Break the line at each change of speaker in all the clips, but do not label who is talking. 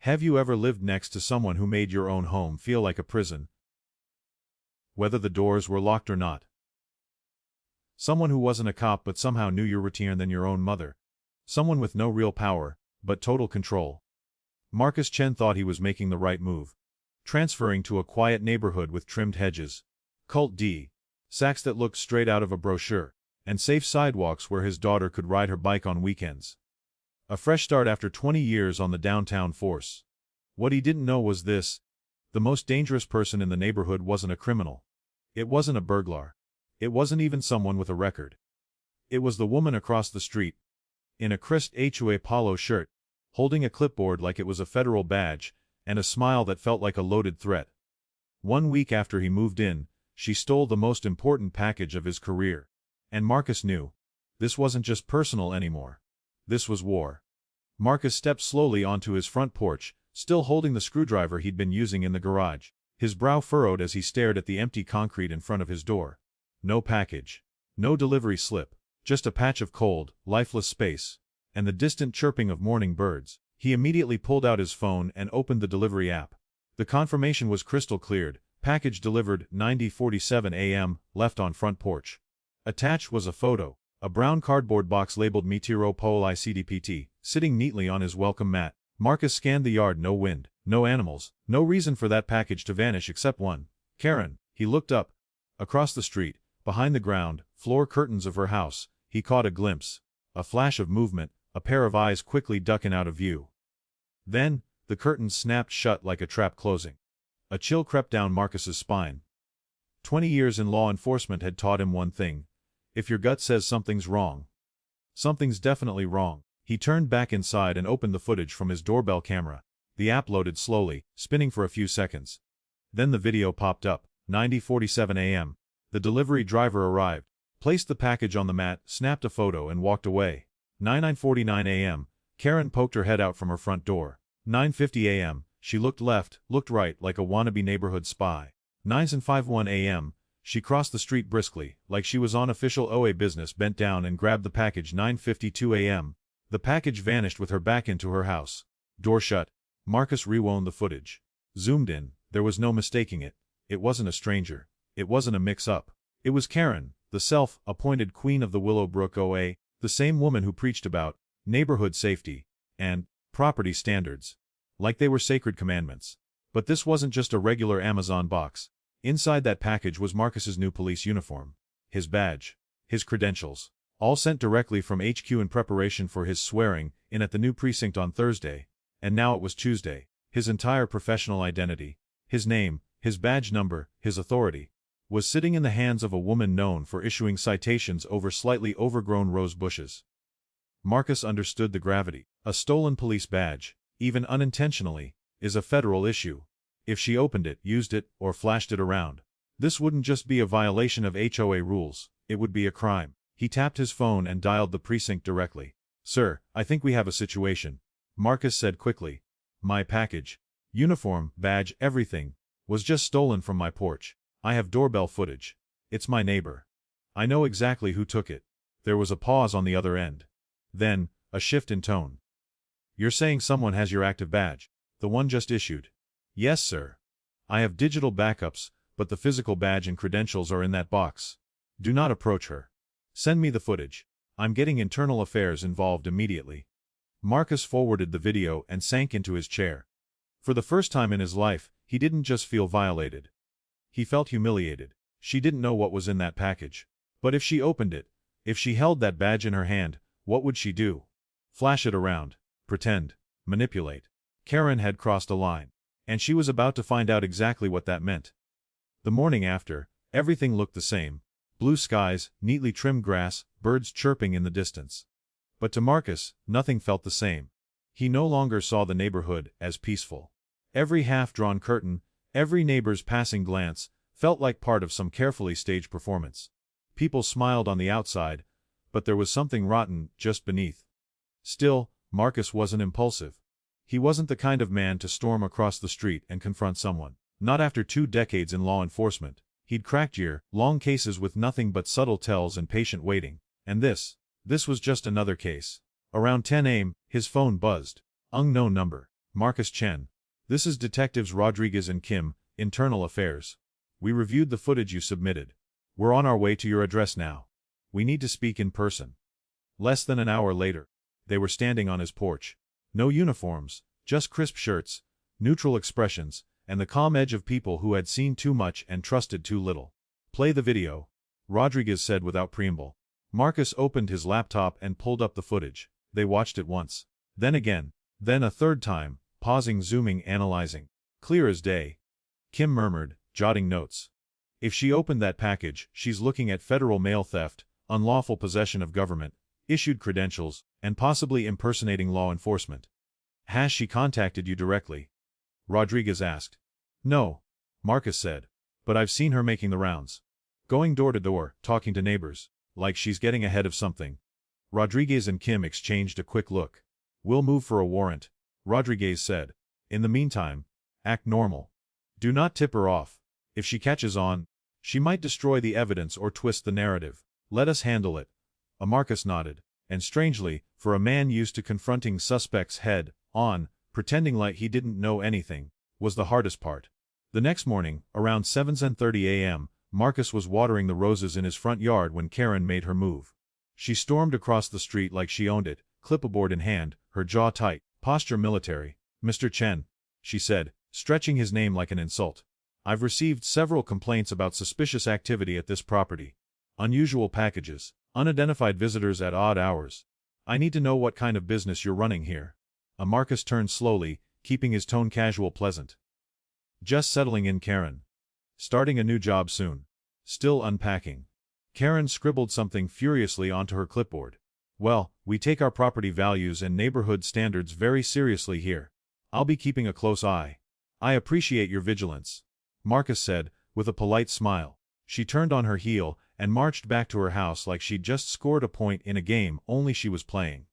Have you ever lived next to someone who made your own home feel like a prison, whether the doors were locked or not? Someone who wasn't a cop but somehow knew your routine than your own mother. Someone with no real power, but total control. Marcus Chen thought he was making the right move. Transferring to a quiet neighborhood with trimmed hedges, cult D, sacks that looked straight out of a brochure, and safe sidewalks where his daughter could ride her bike on weekends. A fresh start after 20 years on the downtown force. What he didn't know was this: the most dangerous person in the neighborhood wasn't a criminal. It wasn't a burglar. It wasn't even someone with a record. It was the woman across the street, in a crisp HOA polo shirt, holding a clipboard like it was a federal badge, and a smile that felt like a loaded threat. 1 week after he moved in, she stole the most important package of his career. And Marcus knew. This wasn't just personal anymore. This was war. Marcus stepped slowly onto his front porch, still holding the screwdriver he'd been using in the garage, his brow furrowed as he stared at the empty concrete in front of his door. No package. No delivery slip. Just a patch of cold, lifeless space, and the distant chirping of morning birds. He immediately pulled out his phone and opened the delivery app. The confirmation was crystal cleared: package delivered 9:47 a.m., left on front porch. Attached was a photo, a brown cardboard box labeled Meteoropole ICDPT, sitting neatly on his welcome mat. Marcus scanned the yard. No wind, no animals, no reason for that package to vanish except one: Karen. He looked up. Across the street, behind the ground floor curtains of her house, he caught a glimpse, a flash of movement, a pair of eyes quickly ducking out of view. Then, the curtains snapped shut like a trap closing. A chill crept down Marcus's spine. 20 years in law enforcement had taught him one thing: if your gut says something's wrong, something's definitely wrong. He turned back inside and opened the footage from his doorbell camera. The app loaded slowly, spinning for a few seconds. Then the video popped up. 9:47 a.m. The delivery driver arrived, placed the package on the mat, snapped a photo and walked away. 9:49 a.m. Karen poked her head out from her front door. 9:50 a.m. She looked left, looked right like a wannabe neighborhood spy. 9:51 a.m. She crossed the street briskly, like she was on official OA business, bent down and grabbed the package. 9:52 a.m. The package vanished with her back into her house. Door shut. Marcus rewound the footage. Zoomed in. There was no mistaking it. It wasn't a stranger. It wasn't a mix-up. It was Karen, the self-appointed queen of the Willowbrook OA, the same woman who preached about neighborhood safety and property standards like they were sacred commandments. But this wasn't just a regular Amazon box. Inside that package was Marcus's new police uniform, his badge, his credentials, all sent directly from HQ in preparation for his swearing in at the new precinct on Thursday. And now it was Tuesday. His entire professional identity, his name, his badge number, his authority, was sitting in the hands of a woman known for issuing citations over slightly overgrown rose bushes. Marcus understood the gravity. A stolen police badge, even unintentionally, is a federal issue. If she opened it, used it, or flashed it around, this wouldn't just be a violation of HOA rules, it would be a crime. He tapped his phone and dialed the precinct directly. "Sir, I think we have a situation," Marcus said quickly. "My package, uniform, badge, everything, was just stolen from my porch. I have doorbell footage. It's my neighbor. I know exactly who took it." There was a pause on the other end. Then, a shift in tone. "You're saying someone has your active badge, the one just issued?" "Yes, sir. I have digital backups, but the physical badge and credentials are in that box. Do not approach her. Send me the footage. I'm getting internal affairs involved immediately." Marcus forwarded the video and sank into his chair. For the first time in his life, he didn't just feel violated. He felt humiliated. She didn't know what was in that package. But if she opened it, if she held that badge in her hand, what would she do? Flash it around, pretend, manipulate. Karen had crossed a line, and she was about to find out exactly what that meant. The morning after, everything looked the same. Blue skies, neatly trimmed grass, birds chirping in the distance. But to Marcus, nothing felt the same. He no longer saw the neighborhood as peaceful. Every half-drawn curtain, every neighbor's passing glance, felt like part of some carefully staged performance. People smiled on the outside, but there was something rotten just beneath. Still, Marcus wasn't impulsive. He wasn't the kind of man to storm across the street and confront someone. Not after 2 decades in law enforcement. He'd cracked year-long cases with nothing but subtle tells and patient waiting. And this was just another case. Around 10 a.m., his phone buzzed. Unknown number. Marcus Chen. This is Detectives Rodriguez and Kim, Internal Affairs. We reviewed the footage you submitted. We're on our way to your address now. We need to speak in person. Less than an hour later, they were standing on his porch. No uniforms, just crisp shirts, neutral expressions, and the calm edge of people who had seen too much and trusted too little. Play the video, Rodriguez said without preamble. Marcus opened his laptop and pulled up the footage. They watched it once. Then again. Then a third time, pausing, zooming, analyzing. Clear as day. Kim murmured, jotting notes. If she opened that package, she's looking at federal mail theft, unlawful possession of government issued credentials, and possibly impersonating law enforcement. Has she contacted you directly? Rodriguez asked. No, Marcus said. But I've seen her making the rounds. Going door to door, talking to neighbors, like she's getting ahead of something. Rodriguez and Kim exchanged a quick look. We'll move for a warrant, Rodriguez said. In the meantime, act normal. Do not tip her off. If she catches on, she might destroy the evidence or twist the narrative. Let us handle it. Marcus nodded, and strangely, for a man used to confronting suspects head-on, pretending like he didn't know anything, was the hardest part. The next morning, around 7:30 a.m., Marcus was watering the roses in his front yard when Karen made her move. She stormed across the street like she owned it, clipboard in hand, her jaw tight, posture military. Mr. Chen, she said, stretching his name like an insult. I've received several complaints about suspicious activity at this property. Unusual packages, unidentified visitors at odd hours. I need to know what kind of business you're running here. Marcus turned slowly, keeping his tone casual pleasant. Just settling in, Karen. Starting a new job soon. Still unpacking. Karen scribbled something furiously onto her clipboard. Well, we take our property values and neighborhood standards very seriously here. I'll be keeping a close eye. I appreciate your vigilance, Marcus said, with a polite smile. She turned on her heel and marched back to her house like she'd just scored a point in a game only she was playing.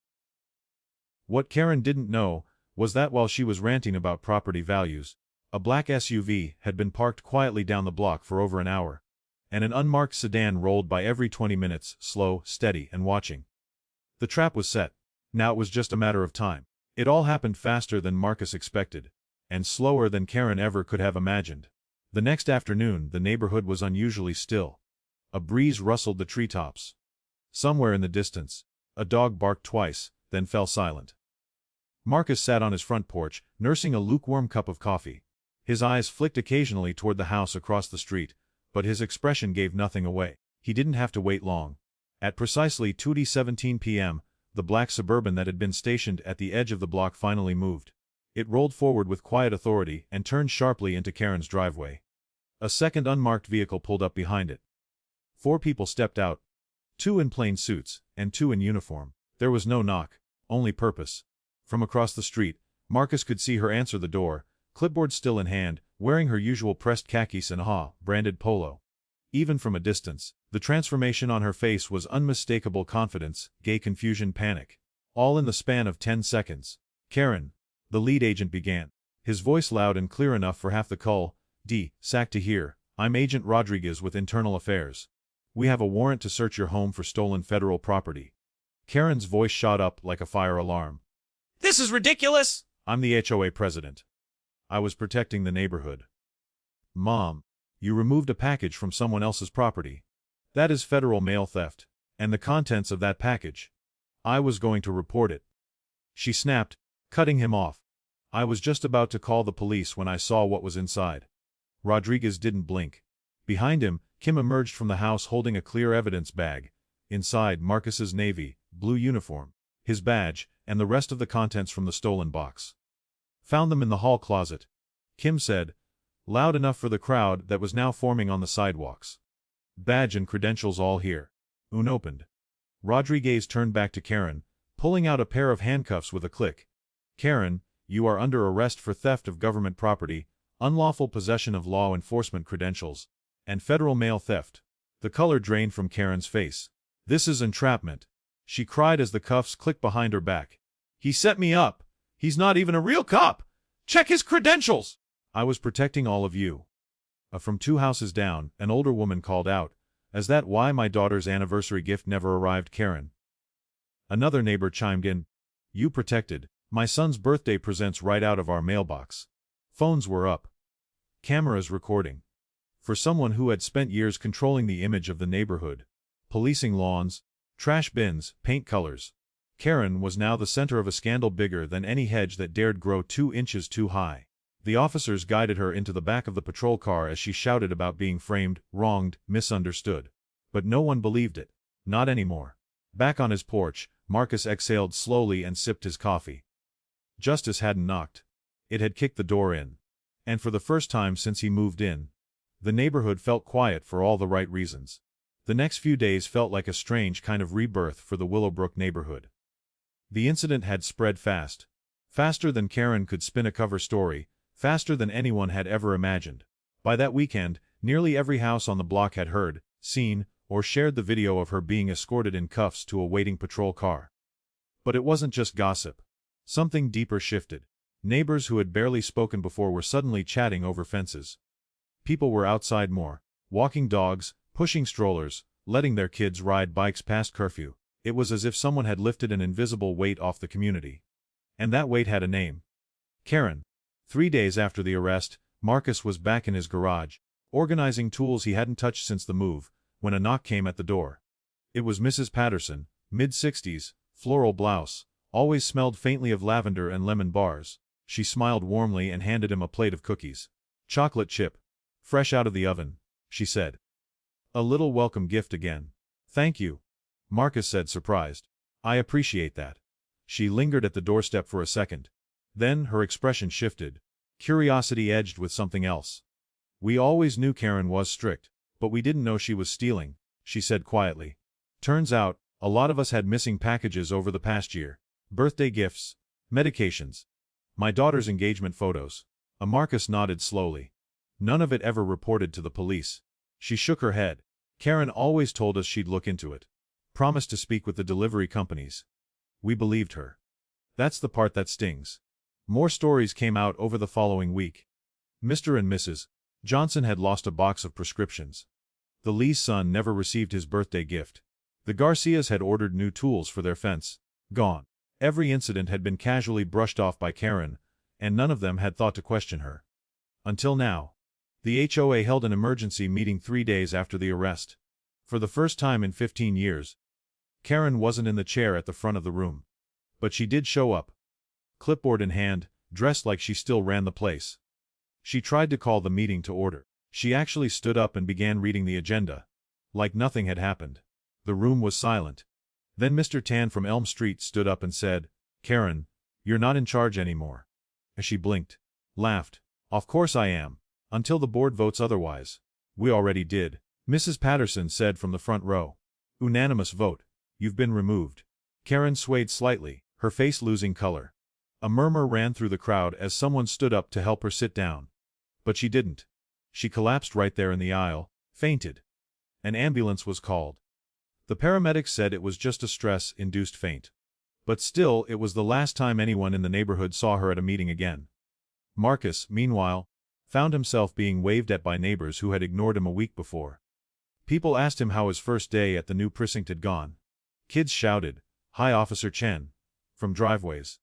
What Karen didn't know was that while she was ranting about property values, a black SUV had been parked quietly down the block for over an hour, and an unmarked sedan rolled by every 20 minutes, slow, steady, and watching. The trap was set. Now it was just a matter of time. It all happened faster than Marcus expected, and slower than Karen ever could have imagined. The next afternoon, the neighborhood was unusually still. A breeze rustled the treetops. Somewhere in the distance, a dog barked twice, then fell silent. Marcus sat on his front porch, nursing a lukewarm cup of coffee. His eyes flicked occasionally toward the house across the street, but his expression gave nothing away. He didn't have to wait long. At precisely 2:17 p.m., the black Suburban that had been stationed at the edge of the block finally moved. It rolled forward with quiet authority and turned sharply into Karen's driveway. A second unmarked vehicle pulled up behind it. 4 people stepped out. 2 in plain suits, and 2 in uniform. There was no knock, only purpose. From across the street, Marcus could see her answer the door, clipboard still in hand, wearing her usual pressed khaki Sinha branded polo. Even from a distance, the transformation on her face was unmistakable confidence, gay confusion, panic. All in the span of 10 seconds. Karen, the lead agent began, his voice loud and clear enough for half the cul-de-sac to hear. I'm Agent Rodriguez with Internal Affairs. We have a warrant to search your home for stolen federal property. Karen's voice shot up like a fire alarm.
This is ridiculous!
I'm the HOA president. I was protecting the neighborhood. Mom, you removed a package from someone else's property. That is federal mail theft, and the contents of that package. I was going to report it. She snapped, cutting him off. I was just about to call the police when I saw what was inside. Rodriguez didn't blink. Behind him, Kim emerged from the house holding a clear evidence bag. Inside, Marcus's navy blue uniform, his badge, and the rest of the contents from the stolen box. Found them in the hall closet, Kim said, loud enough for the crowd that was now forming on the sidewalks. Badge and credentials all here. Unopened. Rodriguez turned back to Karen, pulling out a pair of handcuffs with a click. Karen, you are under arrest for theft of government property, unlawful possession of law enforcement credentials, and federal mail theft. The color drained from Karen's face. This is entrapment, she cried as the cuffs clicked behind her back. He set me up. He's not even a real cop. Check his credentials. I was protecting all of you. From 2 houses down, an older woman called out, "Is that why my daughter's anniversary gift never arrived, Karen?" Another neighbor chimed in, "You protected My son's birthday presents right out of our mailbox. Phones were up. Cameras recording. For someone who had spent years controlling the image of the neighborhood, policing lawns, trash bins, paint colors, Karen was now the center of a scandal bigger than any hedge that dared grow 2 inches too high. The officers guided her into the back of the patrol car as she shouted about being framed, wronged, misunderstood. But no one believed it. Not anymore. Back on his porch, Marcus exhaled slowly and sipped his coffee. Justice hadn't knocked. It had kicked the door in. And for the first time since he moved in, the neighborhood felt quiet for all the right reasons. The next few days felt like a strange kind of rebirth for the Willowbrook neighborhood. The incident had spread fast. Faster than Karen could spin a cover story, faster than anyone had ever imagined. By that weekend, nearly every house on the block had heard, seen, or shared the video of her being escorted in cuffs to a waiting patrol car. But it wasn't just gossip. Something deeper shifted. Neighbors who had barely spoken before were suddenly chatting over fences. People were outside more, walking dogs, pushing strollers, letting their kids ride bikes past curfew. It was as if someone had lifted an invisible weight off the community. And that weight had a name. Karen. 3 days after the arrest, Marcus was back in his garage, organizing tools he hadn't touched since the move, when a knock came at the door. It was Mrs. Patterson, mid-60s, floral blouse, always smelled faintly of lavender and lemon bars. She smiled warmly and handed him a plate of cookies. Chocolate chip. Fresh out of the oven, she said. A little welcome gift again. Thank you, Marcus said, surprised. I appreciate that. She lingered at the doorstep for a second. Then her expression shifted. Curiosity edged with something else. We always knew Karen was strict, but we didn't know she was stealing, she said quietly. Turns out, a lot of us had missing packages over the past year. Birthday gifts, medications, my daughter's engagement photos. Marcus nodded slowly. None of it ever reported to the police. She shook her head. Karen always told us she'd look into it. Promised to speak with the delivery companies. We believed her. That's the part that stings. More stories came out over the following week. Mr. and Mrs. Johnson had lost a box of prescriptions. The Lee's son never received his birthday gift. The Garcias had ordered new tools for their fence. Gone. Every incident had been casually brushed off by Karen, and none of them had thought to question her. Until now. The HOA held an emergency meeting 3 days after the arrest. For the first time in 15 years, Karen wasn't in the chair at the front of the room. But she did show up. Clipboard in hand, dressed like she still ran the place. She tried to call the meeting to order. She actually stood up and began reading the agenda. Like nothing had happened. The room was silent. Then Mr. Tan from Elm Street stood up and said, Karen, you're not in charge anymore. As she blinked. Laughed. Of course I am. Until the board votes otherwise. We already did. Mrs. Patterson said from the front row. Unanimous vote. You've been removed. Karen swayed slightly, her face losing color. A murmur ran through the crowd as someone stood up to help her sit down. But she didn't. She collapsed right there in the aisle, fainted. An ambulance was called. The paramedics said it was just a stress-induced faint. But still, it was the last time anyone in the neighborhood saw her at a meeting again. Marcus, meanwhile, found himself being waved at by neighbors who had ignored him a week before. People asked him how his first day at the new precinct had gone. Kids shouted, "Hi, Officer Chen," from driveways.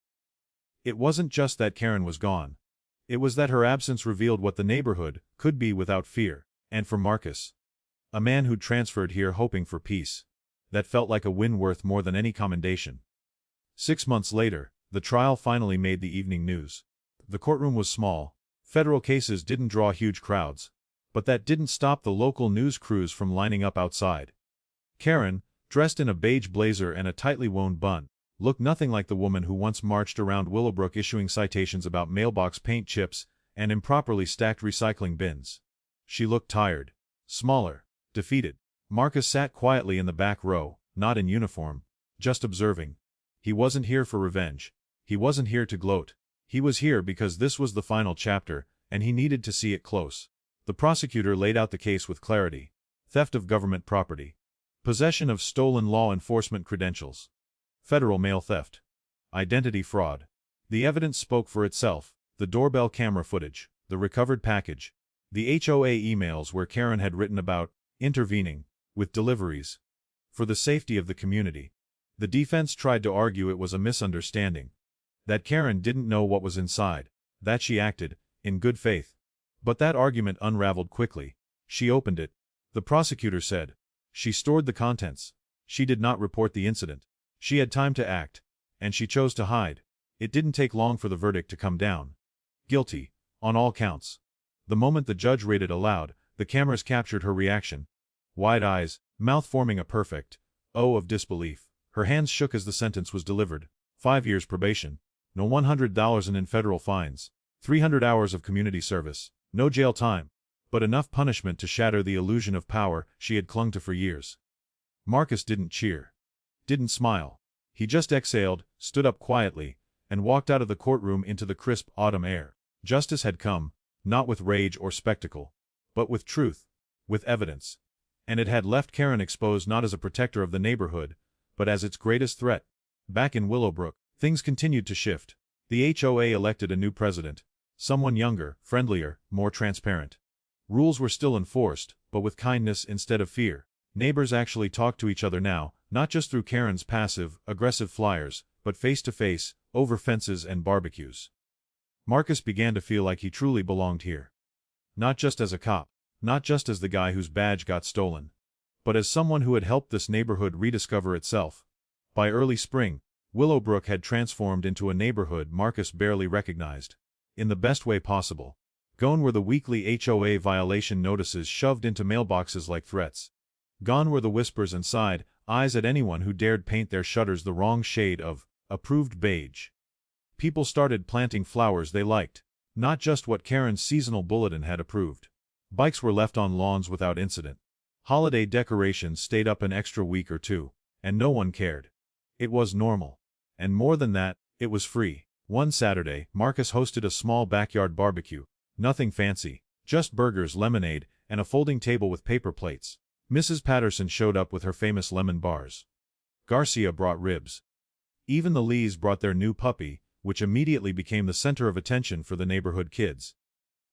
It wasn't just that Karen was gone. It was that her absence revealed what the neighborhood could be without fear. And for Marcus, a man who'd transferred here hoping for peace, that felt like a win worth more than any commendation. 6 months later, the trial finally made the evening news. The courtroom was small. Federal cases didn't draw huge crowds. But that didn't stop the local news crews from lining up outside. Karen, dressed in a beige blazer and a tightly wound bun, looked nothing like the woman who once marched around Willowbrook issuing citations about mailbox paint chips and improperly stacked recycling bins. She looked tired, smaller, defeated. Marcus sat quietly in the back row, not in uniform, just observing. He wasn't here for revenge. He wasn't here to gloat. He was here because this was the final chapter, and he needed to see it close. The prosecutor laid out the case with clarity. Theft of government property. Possession of stolen law enforcement credentials. Federal mail theft. Identity fraud. The evidence spoke for itself. The doorbell camera footage. The recovered package. The HOA emails where Karen had written about intervening with deliveries for the safety of the community. The defense tried to argue it was a misunderstanding. That Karen didn't know what was inside, that she acted in good faith. But that argument unraveled quickly. She opened it. The prosecutor said. She stored the contents. She did not report the incident. She had time to act. And she chose to hide. It didn't take long for the verdict to come down. Guilty, on all counts. The moment the judge read it aloud, the cameras captured her reaction. Wide eyes, mouth forming a perfect O of disbelief. Her hands shook as the sentence was delivered. 5 years probation. No $100,000 in federal fines. 300 hours of community service. No jail time. But enough punishment to shatter the illusion of power she had clung to for years. Marcus didn't cheer. Didn't smile. He just exhaled, stood up quietly, and walked out of the courtroom into the crisp autumn air. Justice had come, not with rage or spectacle, but with truth, with evidence. And it had left Karen exposed not as a protector of the neighborhood, but as its greatest threat. Back in Willowbrook, things continued to shift. The HOA elected a new president. Someone younger, friendlier, more transparent. Rules were still enforced, but with kindness instead of fear. Neighbors actually talked to each other now, not just through Karen's passive, aggressive flyers, but face-to-face, over fences and barbecues. Marcus began to feel like he truly belonged here. Not just as a cop, not just as the guy whose badge got stolen, but as someone who had helped this neighborhood rediscover itself. By early spring, Willowbrook had transformed into a neighborhood Marcus barely recognized. In the best way possible. Gone were the weekly HOA violation notices shoved into mailboxes like threats. Gone were the whispers and side eyes at anyone who dared paint their shutters the wrong shade of approved beige. People started planting flowers they liked, not just what Karen's seasonal bulletin had approved. Bikes were left on lawns without incident. Holiday decorations stayed up an extra week or two, and no one cared. It was normal. And more than that, it was free. One Saturday, Marcus hosted a small backyard barbecue. Nothing fancy, just burgers, lemonade, and a folding table with paper plates. Mrs. Patterson showed up with her famous lemon bars. Garcia brought ribs. Even the Lees brought their new puppy, which immediately became the center of attention for the neighborhood kids.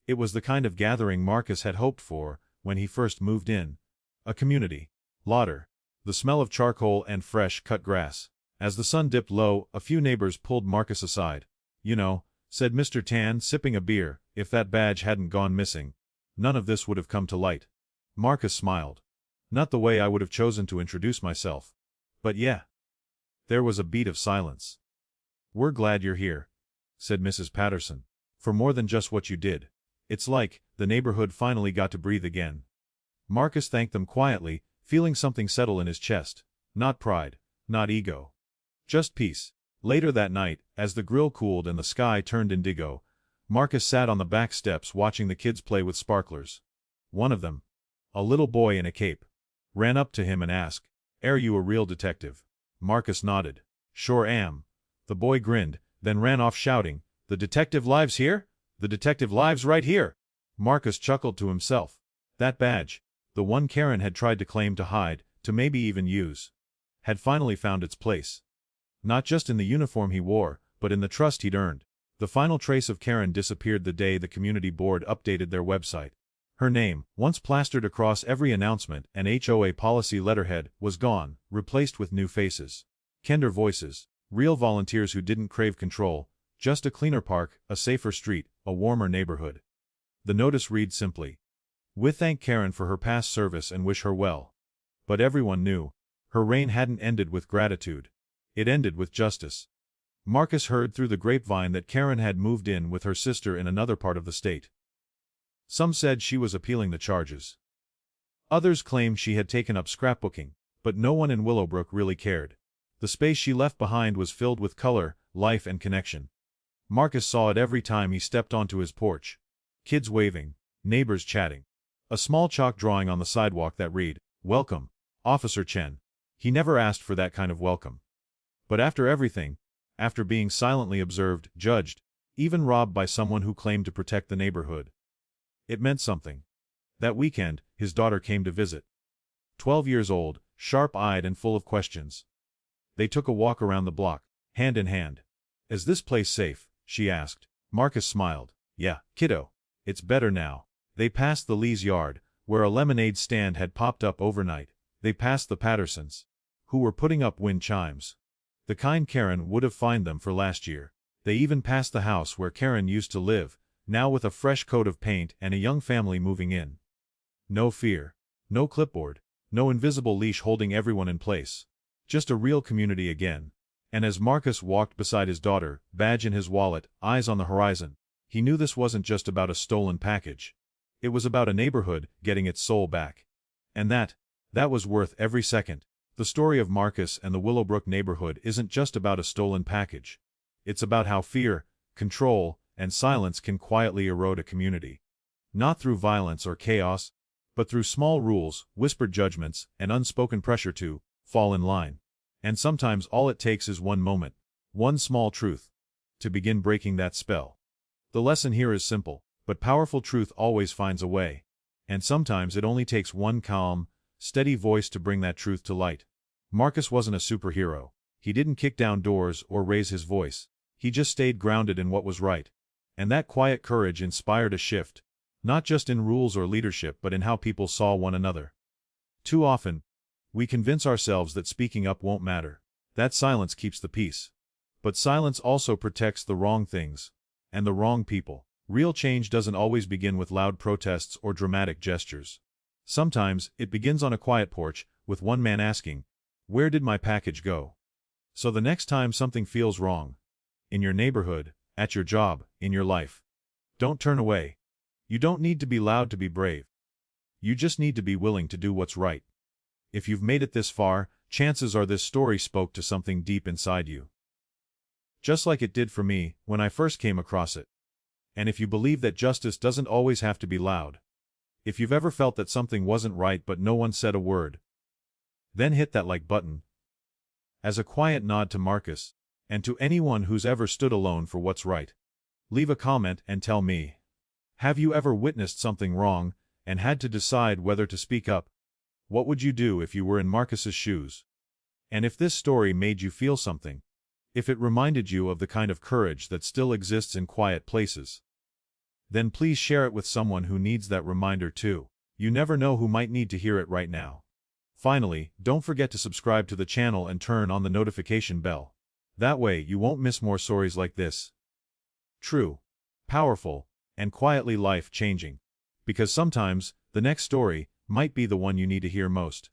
It was the kind of gathering Marcus had hoped for when he first moved in. A community. Laughter. The smell of charcoal and fresh cut grass. As the sun dipped low, a few neighbors pulled Marcus aside. You know, said Mr. Tan, sipping a beer, if that badge hadn't gone missing, none of this would have come to light. Marcus smiled. Not the way I would have chosen to introduce myself. But yeah. There was a beat of silence. We're glad you're here, said Mrs. Patterson. For more than just what you did. It's like the neighborhood finally got to breathe again. Marcus thanked them quietly, feeling something settle in his chest. Not pride, not ego. Just peace. Later that night, as the grill cooled and the sky turned indigo, Marcus sat on the back steps watching the kids play with sparklers. One of them, a little boy in a cape, ran up to him and asked, "Are you a real detective?" Marcus nodded. "Sure am." The boy grinned, then ran off shouting, "The detective lives here? The detective lives right here!" Marcus chuckled to himself. That badge, the one Karen had tried to claim to hide, to maybe even use, had finally found its place. Not just in the uniform he wore, but in the trust he'd earned. The final trace of Karen disappeared the day the community board updated their website. Her name, once plastered across every announcement and HOA policy letterhead, was gone, replaced with new faces. Kinder voices. Real volunteers who didn't crave control. Just a cleaner park, a safer street, a warmer neighborhood. The notice read simply, "We thank Karen for her past service and wish her well." But everyone knew, her reign hadn't ended with gratitude. It ended with justice. Marcus heard through the grapevine that Karen had moved in with her sister in another part of the state. Some said she was appealing the charges. Others claimed she had taken up scrapbooking, but no one in Willowbrook really cared. The space she left behind was filled with color, life and connection. Marcus saw it every time he stepped onto his porch. Kids waving, neighbors chatting. A small chalk drawing on the sidewalk that read, "Welcome, Officer Chen." He never asked for that kind of welcome. But after everything, after being silently observed, judged, even robbed by someone who claimed to protect the neighborhood, it meant something. That weekend, his daughter came to visit. 12 years old, sharp-eyed and full of questions. They took a walk around the block, hand in hand. "Is this place safe?" she asked. Marcus smiled. "Yeah, kiddo. It's better now." They passed the Lee's yard, where a lemonade stand had popped up overnight. They passed the Pattersons, who were putting up wind chimes. The kind Karen would have fined them for last year. They even passed the house where Karen used to live, now with a fresh coat of paint and a young family moving in. No fear. No clipboard. No invisible leash holding everyone in place. Just a real community again. And as Marcus walked beside his daughter, badge in his wallet, eyes on the horizon, he knew this wasn't just about a stolen package. It was about a neighborhood getting its soul back. And that was worth every second. The story of Marcus and the Willowbrook neighborhood isn't just about a stolen package. It's about how fear, control, and silence can quietly erode a community. Not through violence or chaos, but through small rules, whispered judgments, and unspoken pressure to fall in line. And sometimes all it takes is one moment, one small truth, to begin breaking that spell. The lesson here is simple, but powerful truth always finds a way. And sometimes it only takes one calm, steady voice to bring that truth to light. Marcus wasn't a superhero. He didn't kick down doors or raise his voice. He just stayed grounded in what was right. And that quiet courage inspired a shift, not just in rules or leadership but in how people saw one another. Too often, we convince ourselves that speaking up won't matter, that silence keeps the peace. But silence also protects the wrong things, and the wrong people. Real change doesn't always begin with loud protests or dramatic gestures. Sometimes, it begins on a quiet porch, with one man asking, "Where did my package go?" So the next time something feels wrong, in your neighborhood, at your job, in your life, don't turn away. You don't need to be loud to be brave. You just need to be willing to do what's right. If you've made it this far, chances are this story spoke to something deep inside you. Just like it did for me when I first came across it. And if you believe that justice doesn't always have to be loud, if you've ever felt that something wasn't right but no one said a word, then hit that like button. As a quiet nod to Marcus, and to anyone who's ever stood alone for what's right. Leave a comment and tell me. Have you ever witnessed something wrong and had to decide whether to speak up? What would you do if you were in Marcus's shoes? And if this story made you feel something, if it reminded you of the kind of courage that still exists in quiet places, then please share it with someone who needs that reminder too. You never know who might need to hear it right now. Finally, don't forget to subscribe to the channel and turn on the notification bell. That way you won't miss more stories like this. True, powerful, and quietly life-changing. Because sometimes, the next story might be the one you need to hear most.